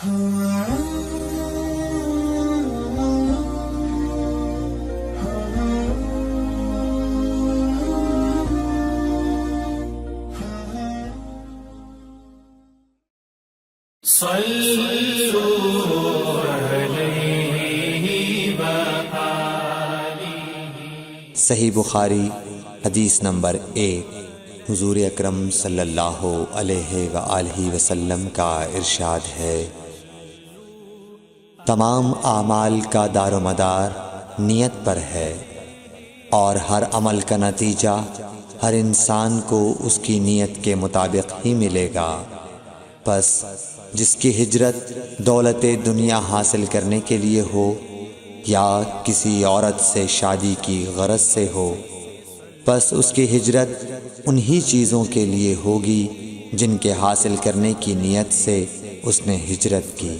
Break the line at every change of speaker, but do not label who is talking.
صحیح بخاری حدیث نمبر 1۔ حضور اکرم صلی اللہ علیہ وآلہ وسلم کا ارشاد ہے، تمام اعمال کا دار و مدار نیت پر ہے، اور ہر عمل کا نتیجہ ہر انسان کو اس کی نیت کے مطابق ہی ملے گا۔ پس جس کی ہجرت دولت دنیا حاصل کرنے کے لیے ہو یا کسی عورت سے شادی کی غرض سے ہو، پس اس کی ہجرت انہی چیزوں کے لیے ہوگی جن کے حاصل کرنے کی نیت سے اس نے ہجرت کی۔